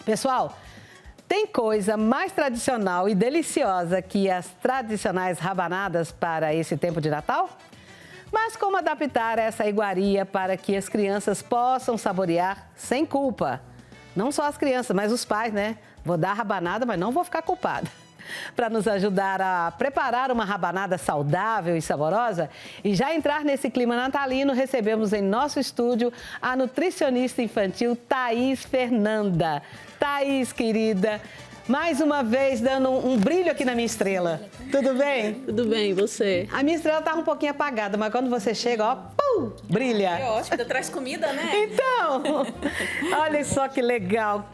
Pessoal, tem coisa mais tradicional e deliciosa que as tradicionais rabanadas para esse tempo de Natal? Mas como adaptar essa iguaria para que as crianças possam saborear sem culpa? Não só as crianças, mas os pais, né? Vou dar rabanada, mas não vou ficar culpada. Para nos ajudar a preparar uma rabanada saudável e saborosa e já entrar nesse clima natalino, recebemos em nosso estúdio a nutricionista infantil Thaís Fernanda. Thaís, querida, mais uma vez dando um brilho aqui na minha estrela. Tudo bem? Tudo bem, e você? A minha estrela tá um pouquinho apagada, mas quando você chega, ó, pum, brilha. É ótimo, traz comida, né? Então, olha só que legal.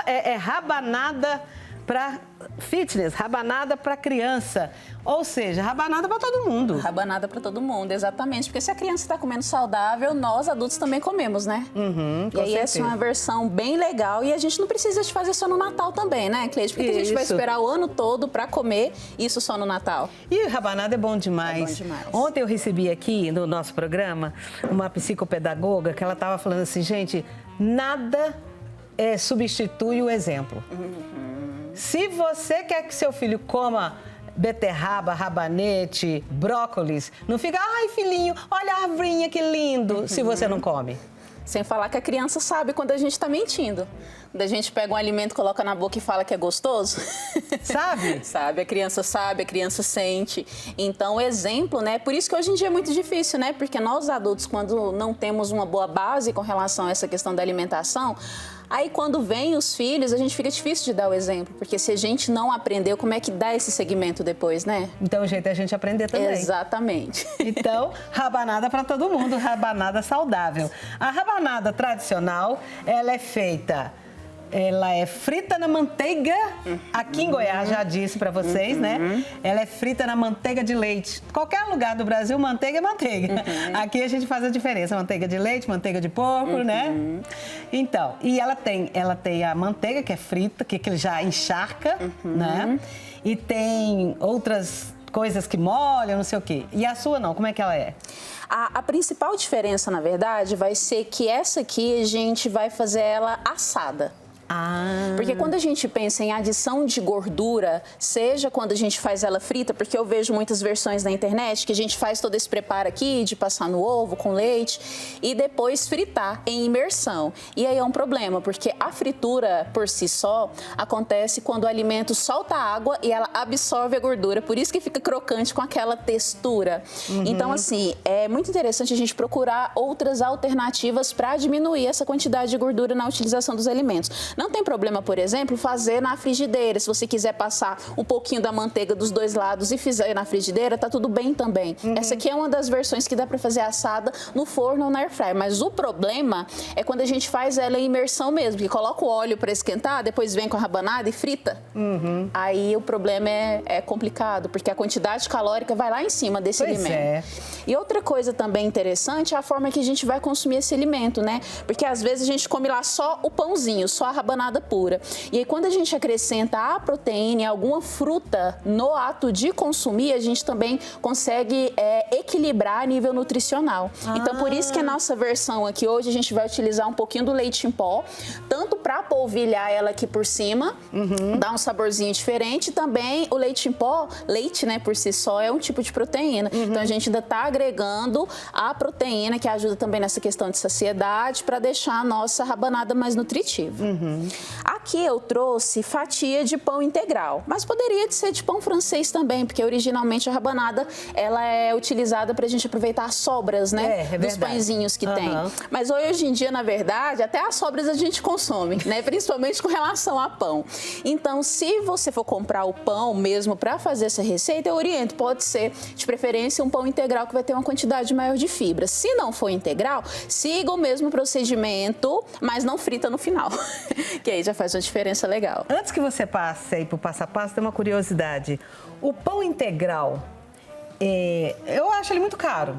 É rabanada para fitness, rabanada para criança, ou seja, rabanada para todo mundo. Rabanada para todo mundo, exatamente, porque se a criança está comendo saudável, nós adultos também comemos, né? Com e aí certeza. essa é uma versão bem legal e a gente não precisa de fazer só no Natal também, né, Cleide? Porque a gente vai esperar o ano todo para comer isso só no Natal. E rabanada é bom demais. É bom demais. Ontem eu recebi aqui no nosso programa uma psicopedagoga que ela estava falando assim, gente, nada substitui o exemplo. Se você quer que seu filho coma beterraba, rabanete, brócolis, não fica, ai filhinho, olha a arvrinha que lindo, se você não come. Sem falar que a criança sabe quando a gente está mentindo. Quando a gente pega um alimento, coloca na boca e fala que é gostoso. Sabe? Sabe, a criança sente. Então, o exemplo, né? Por isso que hoje em dia é muito difícil, né? Porque nós adultos, quando não temos uma boa base com relação a essa questão da alimentação, aí quando vem os filhos, a gente fica difícil de dar o exemplo. Porque se a gente não aprendeu, como é que dá esse segmento depois, né? Então o jeito é a gente aprender também. Exatamente. Então, rabanada para todo mundo, rabanada saudável. A rabanada tradicional, ela é feita... Ela é frita na manteiga, aqui em Goiás, já disse para vocês, né? Ela é frita na manteiga de leite. Qualquer lugar do Brasil, manteiga é manteiga. Aqui a gente faz a diferença, manteiga de leite, manteiga de porco, né? Então, e ela tem a manteiga que é frita, que já encharca, né? E tem outras coisas que molham, não sei o quê. E a sua não, como é que ela é? A principal diferença, na verdade, vai ser que essa aqui a gente vai fazer ela assada. Porque quando a gente pensa em adição de gordura, seja quando a gente faz ela frita, porque eu vejo muitas versões na internet que a gente faz todo esse preparo aqui de passar no ovo com leite e depois fritar em imersão. E aí é um problema, porque a fritura por si só acontece quando o alimento solta a água e ela absorve a gordura, por isso que fica crocante com aquela textura. Então, assim, é muito interessante a gente procurar outras alternativas para diminuir essa quantidade de gordura na utilização dos alimentos. Não tem problema, por exemplo, fazer na frigideira. Se você quiser passar um pouquinho da manteiga dos dois lados e fizer na frigideira, tá tudo bem também. Essa aqui é uma das versões que dá para fazer assada no forno ou na air fryer. Mas o problema é quando a gente faz ela em imersão mesmo, que coloca o óleo para esquentar, depois vem com a rabanada e frita. Aí o problema é complicado, porque a quantidade calórica vai lá em cima desse alimento. É. E outra coisa também interessante é a forma que a gente vai consumir esse alimento, né? Porque às vezes a gente come lá só o pãozinho, só a rabanada pura. E aí quando a gente acrescenta a proteína e alguma fruta no ato de consumir, a gente também consegue equilibrar a nível nutricional. Então por isso que a nossa versão aqui hoje a gente vai utilizar um pouquinho do leite em pó, tanto para polvilhar ela aqui por cima, dar um saborzinho diferente, também o leite em pó, leite, né, por si só é um tipo de proteína. Então a gente ainda está agregando a proteína que ajuda também nessa questão de saciedade para deixar a nossa rabanada mais nutritiva. Aqui eu trouxe fatia de pão integral, mas poderia ser de pão francês também, porque originalmente a rabanada ela é utilizada para a gente aproveitar as sobras, né, dos pãezinhos que tem. Mas hoje em dia, na verdade, até as sobras a gente consome, né, principalmente com relação a pão. Então, se você for comprar o pão mesmo para fazer essa receita, eu oriento, pode ser de preferência um pão integral que vai ter uma quantidade maior de fibra. Se não for integral, siga o mesmo procedimento, mas não frita no final. Que aí já faz uma diferença legal. Antes que você passe aí pro passo a passo, tem uma curiosidade. O pão integral, eu acho ele muito caro.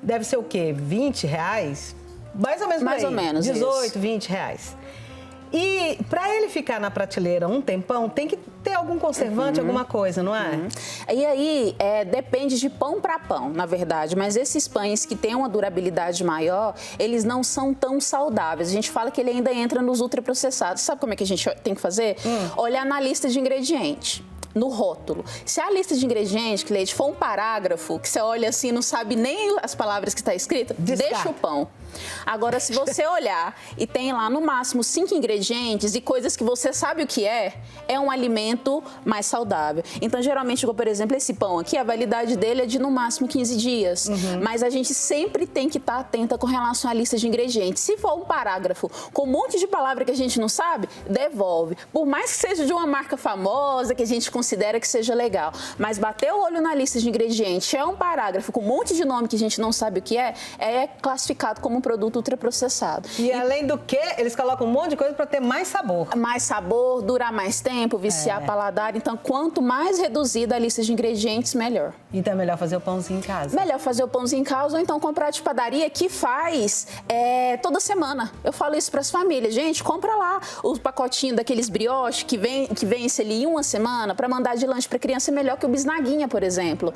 Deve ser o quê? 20 reais? Mais ou menos por aí. Mais ou menos 18, isso. 20 reais. E para ele ficar na prateleira um tempão, tem que ter algum conservante, alguma coisa, não é? E aí, depende de pão para pão, na verdade. Mas esses pães que têm uma durabilidade maior, eles não são tão saudáveis. A gente fala que ele ainda entra nos ultraprocessados. Sabe como é que a gente tem que fazer? Olhar na lista de ingredientes. No rótulo. Se a lista de ingredientes, Cleide, for um parágrafo, que você olha assim e não sabe nem as palavras que está escrito, deixa o pão. Agora, se você olhar e tem lá no máximo 5 ingredientes e coisas que você sabe o que é um alimento mais saudável. Então, geralmente, por exemplo, esse pão aqui, a validade dele é de no máximo 15 dias. Mas a gente sempre tem que estar atenta com relação à lista de ingredientes. Se for um parágrafo com um monte de palavra que a gente não sabe, devolve. Por mais que seja de uma marca famosa, que a gente considera que seja legal. Mas bater o olho na lista de ingredientes, é um parágrafo com um monte de nome que a gente não sabe o que é classificado como produto ultraprocessado. E além do que, eles colocam um monte de coisa para ter mais sabor. Mais sabor, durar mais tempo, viciar paladar. Então, quanto mais reduzida a lista de ingredientes, melhor. Então é melhor fazer o pãozinho em casa. Melhor fazer o pãozinho em casa ou então comprar de padaria que faz toda semana. Eu falo isso para as famílias. Gente, compra lá o pacotinho daqueles brioches que vence ali em uma semana para mandar de lanche para criança. É melhor que o bisnaguinha, por exemplo.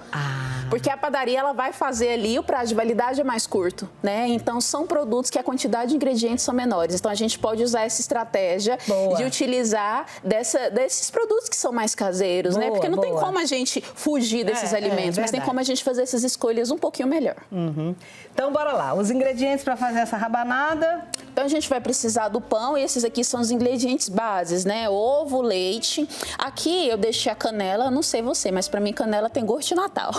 Porque a padaria ela vai fazer ali, o prazo de validade é mais curto, né? Então, são produtos que a quantidade de ingredientes são menores. Então, a gente pode usar essa estratégia de utilizar desses produtos que são mais caseiros, né? Porque não tem como a gente fugir desses alimentos, mas tem como a gente fazer essas escolhas um pouquinho melhor. Então, bora lá. Os ingredientes para fazer essa rabanada. Então, a gente vai precisar do pão e esses aqui são os ingredientes bases, né? Ovo, leite. Aqui eu deixei a canela, não sei você, mas para mim canela tem gosto de Natal.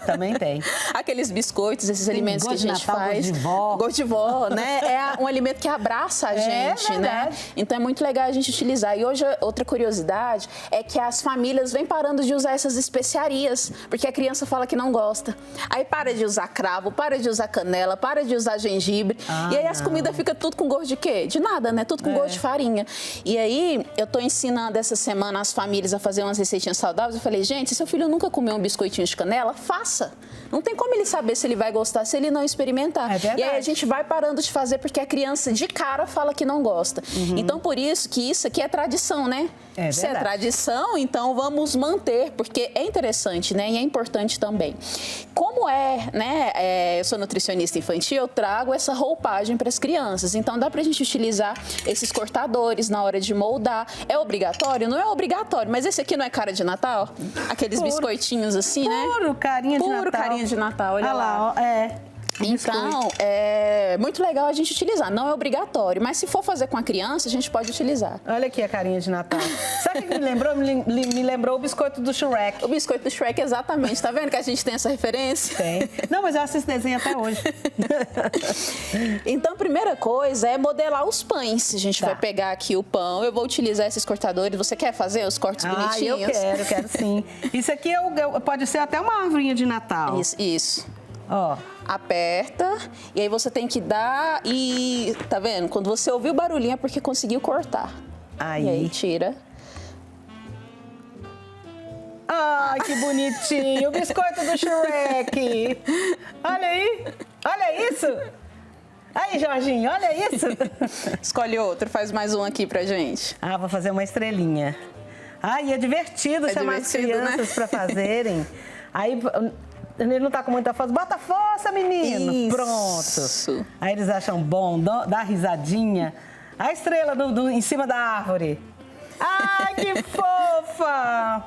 Também tem. Aqueles biscoitos, esses alimentos que a gente Natal, faz. Gosto de vó. Gosto de vó, né? É um alimento que abraça a gente, né? Então é muito legal a gente utilizar. E hoje, outra curiosidade é que as famílias vêm parando de usar essas especiarias, porque a criança fala que não gosta. Aí para de usar cravo, para de usar canela, para de usar gengibre. E aí as comidas ficam tudo com gosto de quê? De nada, né? Tudo com gosto de farinha. E aí eu tô ensinando essa semana as famílias a fazer umas receitinhas saudáveis. Eu falei, gente, se seu filho nunca comeu um biscoitinho de canela, faça. Não tem como ele saber se ele vai gostar, se ele não experimentar. E aí a gente vai parando de fazer porque a criança de cara fala que não gosta. Então, por isso que isso aqui é tradição, né? Se é tradição, então vamos manter, porque é interessante, né? E é importante também. Como eu sou nutricionista infantil, eu trago essa roupagem para as crianças. Então, dá pra gente utilizar esses cortadores na hora de moldar. É obrigatório? Não é obrigatório, mas esse aqui não é cara de Natal? Aqueles biscoitinhos assim, né? Puro carinha de Natal. Puro carinha de Natal, olha lá. Então, Biscoito. é muito legal a gente utilizar. Não é obrigatório, mas se for fazer com a criança, a gente pode utilizar. Olha aqui a carinha de Natal. Sabe o que me lembrou? Me lembrou o biscoito do Shrek. O biscoito do Shrek, exatamente. Tá vendo que a gente tem essa referência? Tem. Não, mas eu assisto desenho até hoje. Então, a primeira coisa é modelar os pães. A gente vai pegar aqui o pão. Eu vou utilizar esses cortadores. Você quer fazer os cortes bonitinhos? Eu quero sim. Isso aqui pode ser até uma arvorinha de Natal. Isso. Ó. Aperta e aí você tem que dar e tá vendo? Quando você ouviu o barulhinho é porque conseguiu cortar. E aí tira. Ai, que bonitinho! O biscoito do Shrek! Olha aí! Olha isso! Aí, Jorginho, olha isso! Escolhe outro, faz mais um aqui pra gente. Vou fazer uma estrelinha. E é divertido chamar as crianças, né? Para fazerem. Aí... Ele não tá com muita força. Bota força, menino! Isso. Pronto. Aí eles acham bom, dá risadinha. A estrela em cima da árvore. Ai, que fofa!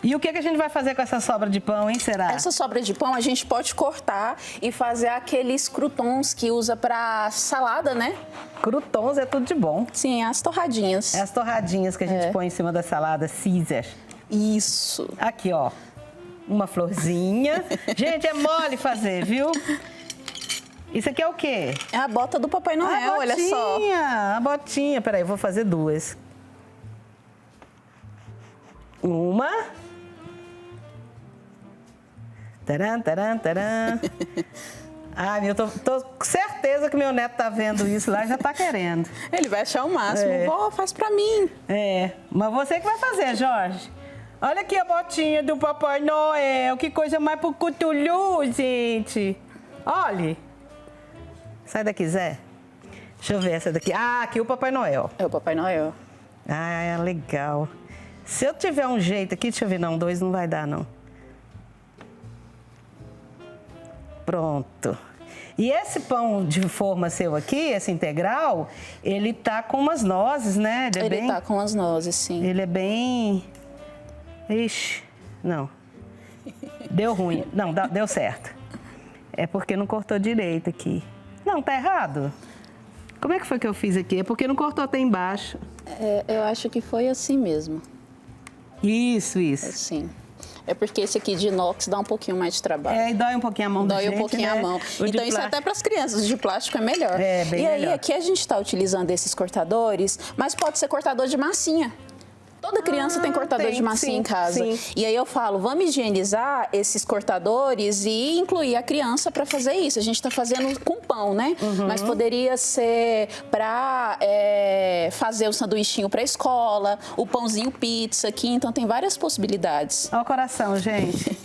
E o que a gente vai fazer com essa sobra de pão, hein, será? Essa sobra de pão a gente pode cortar e fazer aqueles croutons que usa pra salada, né? Croutons é tudo de bom. Sim, as torradinhas. É as torradinhas que a gente põe em cima da salada Caesar. Isso. Aqui, ó. Uma florzinha. Gente, é mole fazer, viu? Isso aqui é o quê? É a bota do Papai Noel, olha só. A botinha. Peraí, eu vou fazer duas. Uma. Taran, taran, taran. Eu tô com certeza que meu neto tá vendo isso lá e já tá querendo. Ele vai achar o máximo. Vó, faz pra mim. Mas você que vai fazer, Jorge. Olha aqui a botinha do Papai Noel. Que coisa mais pro cutulhu, gente. Olha. Sai daqui, Zé. Deixa eu ver essa daqui. Aqui o Papai Noel. É o Papai Noel. Legal. Se eu tiver um jeito aqui, deixa eu ver, não, 2 não vai dar, não. Pronto. E esse pão de forma seu aqui, esse integral, ele tá com umas nozes, né? Ele tá com as nozes, sim. Ele é bem... Ixi, não. Deu ruim. Não, deu certo. É porque não cortou direito aqui. Não, tá errado. Como é que foi que eu fiz aqui? É porque não cortou até embaixo. Eu acho que foi assim mesmo. Isso. Assim. É porque esse aqui de inox dá um pouquinho mais de trabalho. E dói um pouquinho a mão da gente, Dói um pouquinho, né? a mão. Então, isso até para as crianças. O de plástico é melhor. É, bem melhor. E melhor. aí, aqui a gente está utilizando esses cortadores, mas pode ser cortador de massinha. Toda criança tem cortador de massinha em casa. Sim. E aí eu falo, vamos higienizar esses cortadores e incluir a criança para fazer isso. A gente está fazendo com pão, né? Mas poderia ser para fazer o sanduichinho para a escola, o pãozinho pizza aqui. Então tem várias possibilidades. Olha o coração, gente.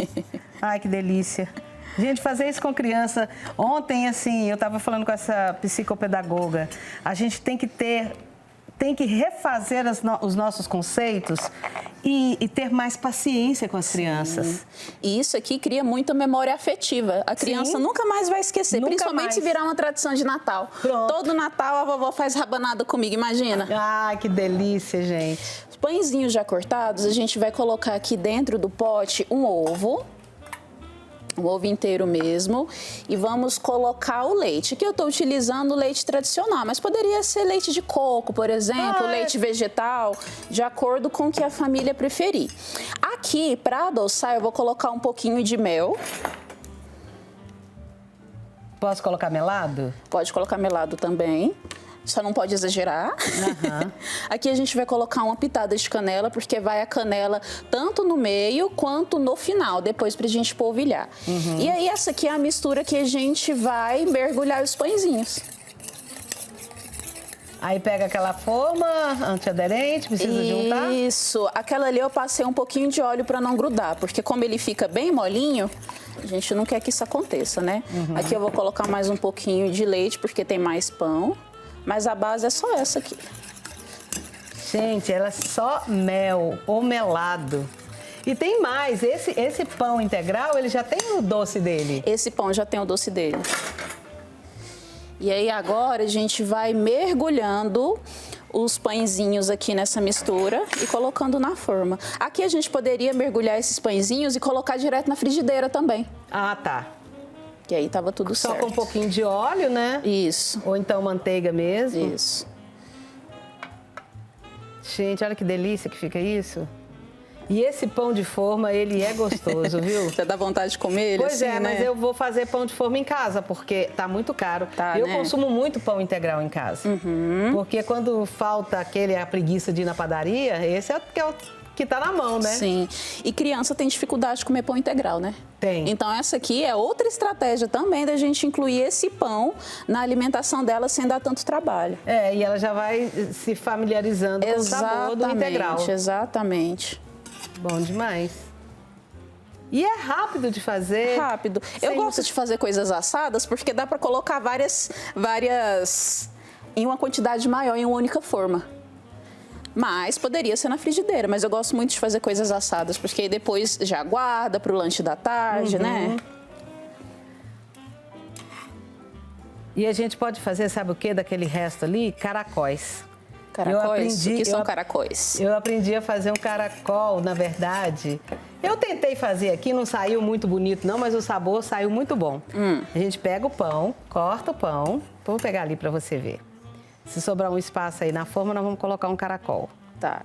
Ai, que delícia. Gente, fazer isso com criança. Ontem, assim, eu estava falando com essa psicopedagoga. A gente tem que refazer os nossos conceitos e ter mais paciência com as crianças. E isso aqui cria muita memória afetiva. A criança nunca mais vai esquecer, principalmente se virar uma tradição de Natal. Pronto. Todo Natal a vovó faz rabanada comigo, imagina. Ai, que delícia, gente. Os pãezinhos já cortados, a gente vai colocar aqui dentro do pote um ovo inteiro mesmo, e vamos colocar o leite. Aqui eu estou utilizando leite tradicional, mas poderia ser leite de coco, por exemplo, leite vegetal, de acordo com o que a família preferir. Aqui, para adoçar, eu vou colocar um pouquinho de mel. Posso colocar melado? Pode colocar melado também. Só não pode exagerar. Aqui a gente vai colocar uma pitada de canela, porque vai a canela tanto no meio quanto no final, depois pra gente polvilhar. E aí essa aqui é a mistura que a gente vai mergulhar os pãezinhos. Aí pega aquela forma antiaderente, precisa juntar? Isso. Aquela ali eu passei um pouquinho de óleo para não grudar, porque como ele fica bem molinho, a gente não quer que isso aconteça, né? Aqui eu vou colocar mais um pouquinho de leite, porque tem mais pão. Mas a base é só essa aqui. Gente, ela é só mel ou melado. E tem mais, esse pão integral, ele já tem o doce dele? Esse pão já tem o doce dele. E aí agora a gente vai mergulhando os pãezinhos aqui nessa mistura e colocando na forma. Aqui a gente poderia mergulhar esses pãezinhos e colocar direto na frigideira também. Ah, tá. E aí tava tudo certo. Só com um pouquinho de óleo, né? Isso. Ou então manteiga mesmo. Isso. Gente, olha que delícia que fica isso. E esse pão de forma, ele é gostoso, viu? Você dá vontade de comer ele pois assim, é, né? mas eu vou fazer pão de forma em casa, porque tá muito caro. Tá, eu né? consumo muito pão integral em casa. Porque quando falta a preguiça de ir na padaria, esse é o que tá na mão, né? Sim. E criança tem dificuldade de comer pão integral, né? Tem. Então, essa aqui é outra estratégia também da gente incluir esse pão na alimentação dela sem dar tanto trabalho. É, e ela já vai se familiarizando com o sabor do integral. Exatamente. Bom demais. E é rápido de fazer. Rápido. Eu gosto de fazer coisas assadas porque dá para colocar várias em uma quantidade maior em uma única forma. Mas poderia ser na frigideira, mas eu gosto muito de fazer coisas assadas, porque aí depois já guarda para o lanche da tarde, né? E a gente pode fazer, sabe o que, daquele resto ali? Caracóis. Caracóis? O que são caracóis? Eu aprendi a fazer um caracol, na verdade. Eu tentei fazer aqui, não saiu muito bonito não, mas o sabor saiu muito bom. A gente pega o pão, corta o pão, vou pegar ali para você ver. Se sobrar um espaço aí na forma, nós vamos colocar um caracol. Tá.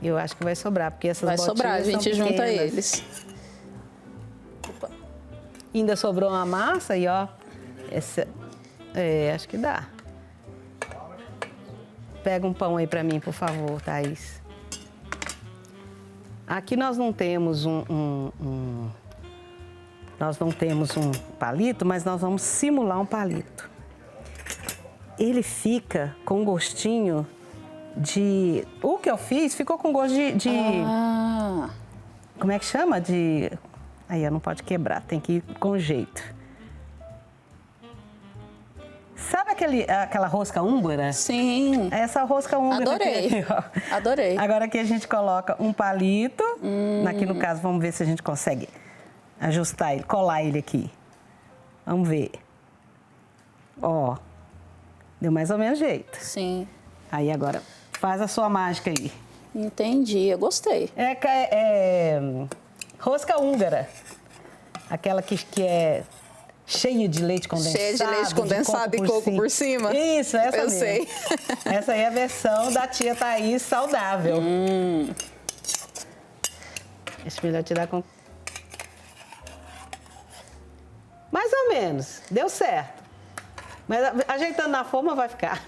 Eu acho que vai sobrar, porque essas botinhas vai sobrar, a gente junta eles. Opa. Ainda sobrou uma massa e ó, acho que dá. Pega um pão aí pra mim, por favor, Thaís. Aqui nós não temos nós não temos um palito, mas nós vamos simular um palito. Ele fica com gostinho de... O que eu fiz ficou com gosto de... Como é que chama? Aí não pode quebrar, tem que ir com jeito. Sabe aquela rosca húngara? Sim. Essa rosca húngara. Adorei. Aqui, ó. Adorei. Agora aqui a gente coloca um palito. Aqui no caso, vamos ver se a gente consegue ajustar ele, colar ele aqui. Vamos ver. Ó, deu mais ou menos jeito. Sim. Aí agora, faz a sua mágica aí. Entendi, eu gostei. É rosca húngara. Aquela que é cheia de leite condensado. Cheia de leite condensado e coco por cima? Isso, essa eu mesmo. sei. Essa aí é a versão da tia Thaís saudável. Deixa eu melhor tirar com... Mais ou menos, deu certo. Mas ajeitando na forma vai ficar.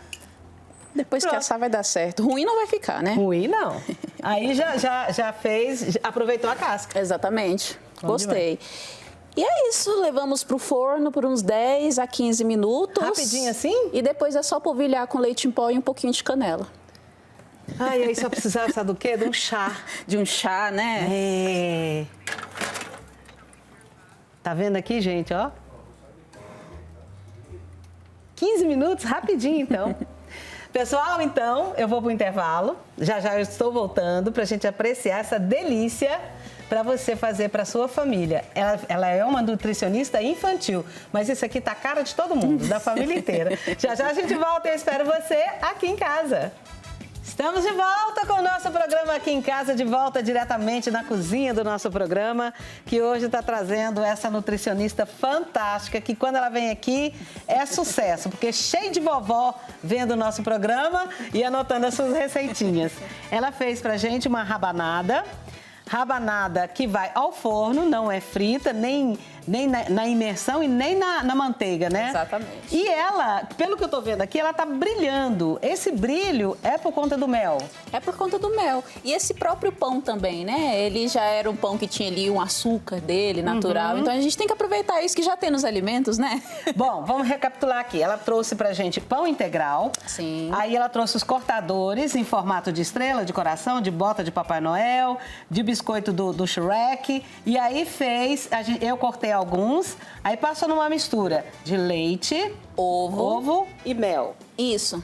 Depois que assar vai dar certo. Ruim não vai ficar, né? Ruim não. Aí já fez, aproveitou a casca. Exatamente. Bom Gostei. E é isso, levamos pro forno por uns 10 a 15 minutos. Rapidinho assim? E depois é só polvilhar com leite em pó e um pouquinho de canela. Ai, aí só precisava, sabe do quê? De um chá. De um chá, né? É. Tá vendo aqui, gente, ó? 15 minutos, rapidinho, então. Pessoal, então, eu vou pro intervalo. Já eu estou voltando pra gente apreciar essa delícia para você fazer para sua família. Ela é uma nutricionista infantil, mas isso aqui tá a cara de todo mundo, da família inteira. Já a gente volta e eu espero você aqui em casa. Estamos de volta com o nosso programa Aqui em Casa, de volta diretamente na cozinha do nosso programa, que hoje está trazendo essa nutricionista fantástica, que quando ela vem aqui é sucesso, porque cheio de vovó vendo o nosso programa e anotando as suas receitinhas. Ela fez pra gente uma rabanada que vai ao forno, não é frita, nem na imersão e nem na manteiga, né? Exatamente. E ela, pelo que eu tô vendo aqui, ela tá brilhando. Esse brilho é por conta do mel? É por conta do mel. E esse próprio pão também, né? Ele já era um pão que tinha ali um açúcar dele, natural. Então a gente tem que aproveitar isso que já tem nos alimentos, né? Bom, vamos recapitular aqui. Ela trouxe pra gente pão integral. Sim. Aí ela trouxe os cortadores em formato de estrela, de coração, de bota de Papai Noel, de biscoito do Shrek. E aí eu cortei alguns, aí passou numa mistura de leite, ovo e mel. Isso.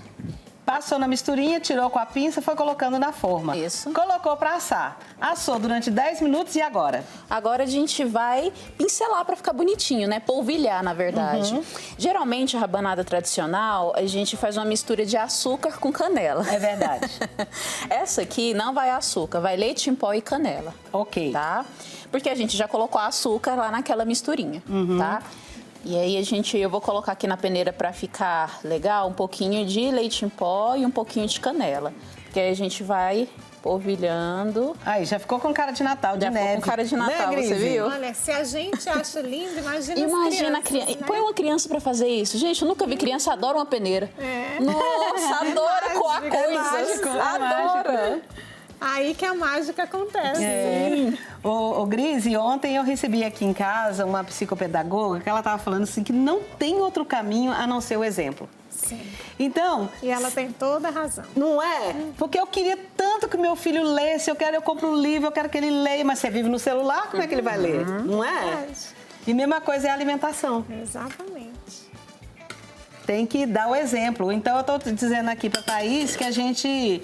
Passou na misturinha, tirou com a pinça, foi colocando na forma. Isso. Colocou para assar. Assou durante 10 minutos e agora? Agora a gente vai pincelar para ficar bonitinho, né? Polvilhar, na verdade. Geralmente, a rabanada tradicional, a gente faz uma mistura de açúcar com canela. É verdade. Essa aqui não vai açúcar, vai leite em pó e canela. Ok. Tá? Porque a gente já colocou açúcar lá naquela misturinha, tá? E aí eu vou colocar aqui na peneira para ficar legal um pouquinho de leite em pó e um pouquinho de canela. Porque aí a gente vai polvilhando. Aí, já ficou com cara de Natal, de Já neve. ficou com cara de Natal, né, você viu? Olha, se a gente acha lindo, imagina Imagina as crianças, né? Põe uma criança pra fazer isso. Gente, eu nunca vi criança adora uma peneira. Nossa, adora coar coisas. Adora. Aí que a mágica acontece. Ô, Grise, ontem eu recebi aqui em casa uma psicopedagoga que ela estava falando assim que não tem outro caminho a não ser o exemplo. Sim. Então... E ela tem toda a razão. Não é? Porque eu queria tanto que meu filho lesse, eu compro um livro, eu quero que ele leia, mas você vive no celular, como é que ele vai ler? Não é? Verdade. E mesma coisa é a alimentação. Exatamente. Tem que dar o exemplo. Então, eu estou dizendo aqui para a Thaís que a gente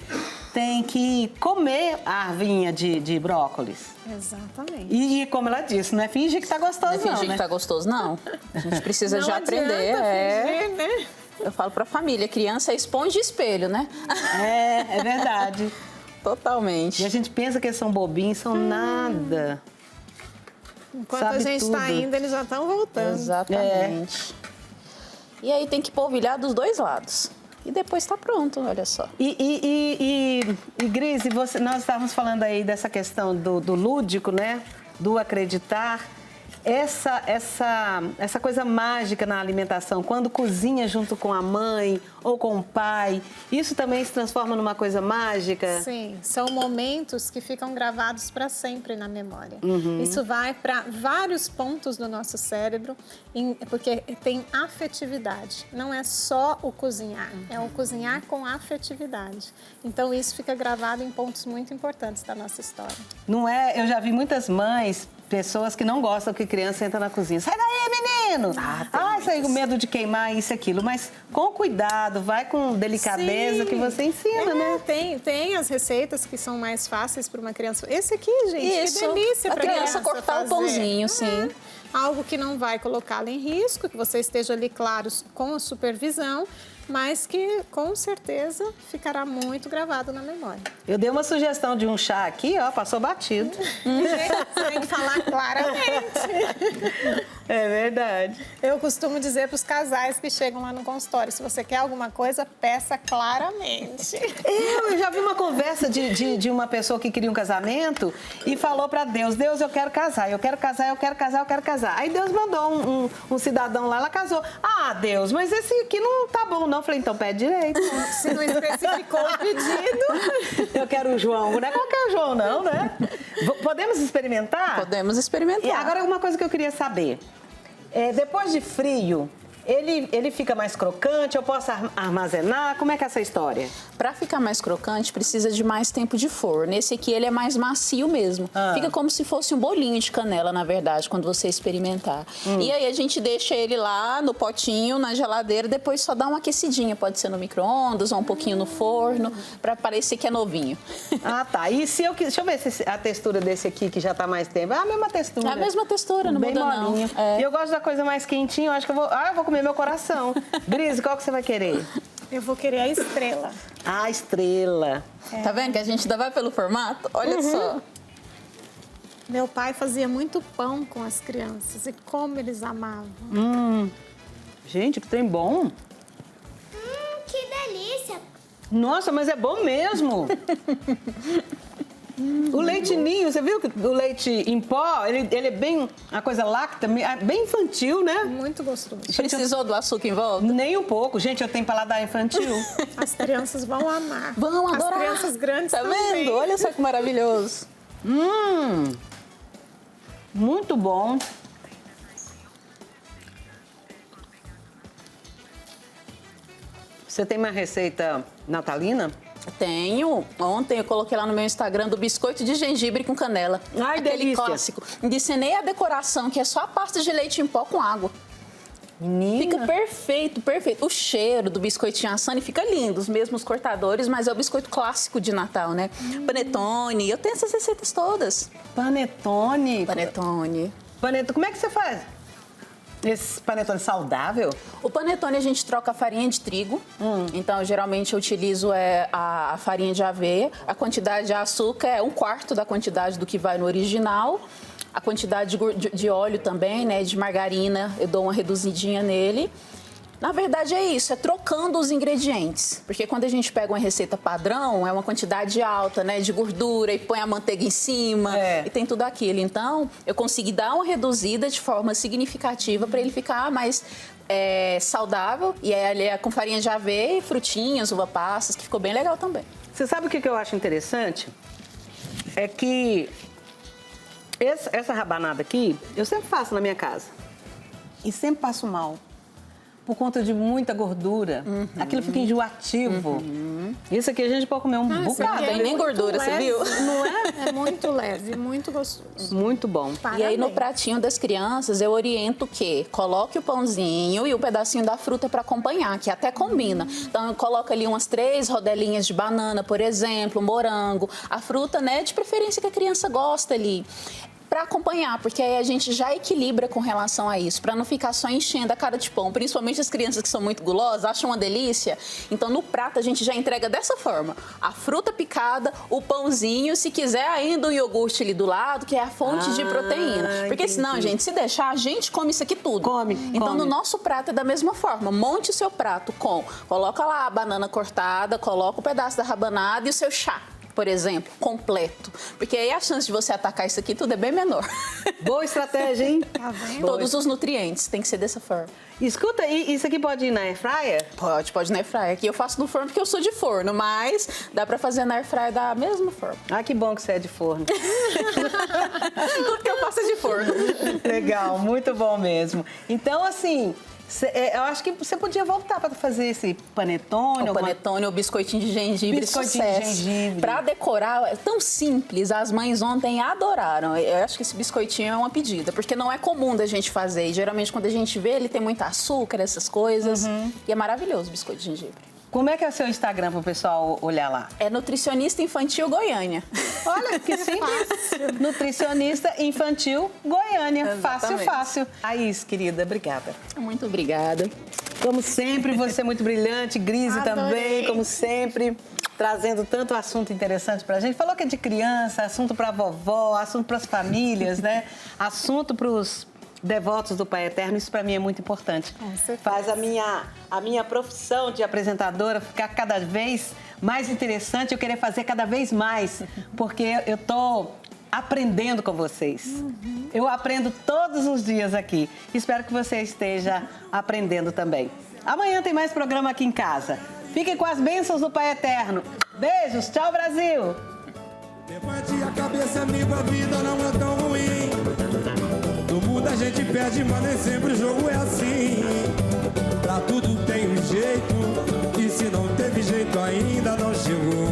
tem que comer a arvinha de brócolis. Exatamente. E como ela disse, não é fingir que tá gostoso, Não é fingir né? que tá gostoso, não. A gente precisa Não já aprender. fingir, né? Eu falo pra família, criança é esponja de espelho, né? É verdade. Totalmente. E a gente pensa que eles são bobinhos, são nada. Enquanto Sabe a gente está tudo. indo, eles já estão voltando. Exatamente. E aí tem que polvilhar dos dois lados. E depois tá pronto, olha só. E Grise, nós estávamos falando aí dessa questão do lúdico, né? Do acreditar. Essa coisa mágica na alimentação, quando cozinha junto com a mãe ou com o pai, isso também se transforma numa coisa mágica? Sim, são momentos que ficam gravados para sempre na memória. Isso vai para vários pontos do nosso cérebro, porque tem afetividade. Não é só o cozinhar, é o cozinhar com afetividade. Então, isso fica gravado em pontos muito importantes da nossa história. Não é? Eu já vi muitas mães, pessoas que não gostam que criança entra na cozinha. Sai daí, menino! menino. Sai com medo de queimar isso e aquilo. Mas com cuidado, vai com delicadeza que você ensina, né? Tem as receitas que são mais fáceis para uma criança. Esse aqui, gente, Isso. que delícia para criança cortar o pãozinho, sim. Algo que não vai colocá-la em risco, que você esteja ali, claro, com a supervisão, mas que com certeza ficará muito gravado na memória. Eu dei uma sugestão de um chá aqui, ó, passou batido. Você tem que falar claramente. É verdade. Eu costumo dizer para os casais que chegam lá no consultório, se você quer alguma coisa, peça claramente. Eu já vi uma conversa de uma pessoa que queria um casamento e falou para Deus, Deus, eu quero casar, eu quero casar, eu quero casar, eu quero casar. Aí Deus mandou um cidadão lá, ela casou. Ah, Deus, mas esse aqui não tá bom não. Eu falei, então pede direito. Se não especificou o pedido. Eu quero o João, não é qualquer João não, né? Podemos experimentar? Podemos experimentar. E agora uma coisa que eu queria saber. Depois de frio, ele fica mais crocante? Eu posso armazenar? Como é que é essa história? Para ficar mais crocante, precisa de mais tempo de forno. Esse aqui, ele é mais macio mesmo. Fica como se fosse um bolinho de canela, na verdade, quando você experimentar. E aí, a gente deixa ele lá no potinho, na geladeira, depois só dá uma aquecidinha. Pode ser no micro-ondas ou um pouquinho no forno, para parecer que é novinho. Ah, tá. E se eu quiser... Deixa eu ver se a textura desse aqui, que já tá mais tempo. É a mesma textura. É a mesma textura, não muda não. E eu gosto da coisa mais quentinha. Eu acho que eu vou comer meu coração. Gris, qual que você vai querer? Eu vou querer a estrela. A estrela. Tá vendo que a gente ainda vai pelo formato? Olha só. Meu pai fazia muito pão com as crianças e como eles amavam. Gente, que trem bom. Que delícia. Nossa, mas é bom mesmo. O leite ninho, você viu que o leite em pó, ele é bem, a coisa láctea, bem infantil, né? Muito gostoso. Precisou do açúcar em volta? Nem um pouco. Gente, eu tenho paladar infantil. As crianças vão amar. Vão adorar. As crianças grandes tá também. vendo? Olha só que maravilhoso. Muito bom. Você tem uma receita natalina? Tenho. Ontem eu coloquei lá no meu Instagram do biscoito de gengibre com canela. Ai, aquele delícia. clássico. Ensinei a decoração, que é só a pasta de leite em pó com água. Menina. Fica perfeito, perfeito. O cheiro do biscoitinho assando fica lindo, os mesmos cortadores, mas é o biscoito clássico de Natal, né? Panetone, eu tenho essas receitas todas. Panetone. Panetone. Como é que você faz? Esse panetone saudável? O panetone a gente troca a farinha de trigo. Então, geralmente, eu utilizo a farinha de aveia. A quantidade de açúcar é 1/4 da quantidade do que vai no original. A quantidade de óleo também, né? De margarina, eu dou uma reduzidinha nele. Na verdade, é isso, é trocando os ingredientes. Porque quando a gente pega uma receita padrão, é uma quantidade alta, né, de gordura e põe a manteiga em cima e tem tudo aquilo. Então, eu consegui dar uma reduzida de forma significativa para ele ficar mais saudável. E aí, ele é com farinha de aveia, frutinhas, uva passas, que ficou bem legal também. Você sabe o que eu acho interessante? É que essa rabanada aqui, eu sempre faço na minha casa. E sempre passo mal. Por conta de muita gordura. Aquilo fica enjoativo. Isso aqui a gente pode comer um bocado. Tem nem gordura, você viu? Não é? É muito leve, muito gostoso. Muito bom. E aí, no pratinho das crianças, eu oriento o quê? Coloque o pãozinho e o pedacinho da fruta para acompanhar, que até combina. Então, eu coloco ali umas 3 rodelinhas de banana, por exemplo, morango. A fruta, né, de preferência que a criança gosta ali. Para acompanhar, porque aí a gente já equilibra com relação a isso, para não ficar só enchendo a cara de pão. Principalmente as crianças que são muito gulosas, acham uma delícia. Então, no prato, a gente já entrega dessa forma. A fruta picada, o pãozinho, se quiser ainda um iogurte ali do lado, que é a fonte de proteína. Porque senão, gente, se deixar, a gente come isso aqui tudo. Então, no nosso prato é da mesma forma. Monte o seu prato coloca lá a banana cortada, coloca o pedaço da rabanada e o seu chá, por exemplo, completo. Porque aí a chance de você atacar isso aqui tudo é bem menor. Boa estratégia, hein? Tá vendo? Todos os nutrientes, tem que ser dessa forma. Escuta, isso aqui pode ir na airfryer? Pode na airfryer. Aqui eu faço no forno porque eu sou de forno, mas dá pra fazer na airfryer da mesma forma. Ah, que bom que você é de forno. Tudo que eu faço é de forno. Legal, muito bom mesmo. Então, assim, Eu acho que você podia voltar para fazer esse panetone. O panetone, o biscoitinho de gengibre, Biscoitinho de sucesso. gengibre. Para decorar, é tão simples. As mães ontem adoraram. Eu acho que esse biscoitinho é uma pedida, porque não é comum da gente fazer. E geralmente quando a gente vê, ele tem muito açúcar, essas coisas. E é maravilhoso o biscoito de gengibre. Como é que é o seu Instagram para o pessoal olhar lá? É Nutricionista Infantil Goiânia. Olha, que simples. Nutricionista Infantil Goiânia. Exatamente. Fácil. Thaís, querida, obrigada. Muito obrigada. Como sempre, você é muito brilhante. Grise Adorei. também, como sempre. Trazendo tanto assunto interessante pra gente. Falou que é de criança, assunto pra vovó, assunto pras famílias, né? Assunto pros devotos do Pai Eterno, isso para mim é muito importante. Com certeza. Faz a minha profissão de apresentadora ficar cada vez mais interessante, eu querer fazer cada vez mais, porque eu tô aprendendo com vocês. Eu aprendo todos os dias aqui. Espero que você esteja aprendendo também. Amanhã tem mais programa aqui em casa. Fiquem com as bênçãos do Pai Eterno. Beijos, tchau Brasil! Levante a cabeça, amigo, a vida não é tão ruim. No mundo a gente perde, mas nem sempre o jogo é assim. Pra tudo tem um jeito, e se não teve jeito ainda não chegou.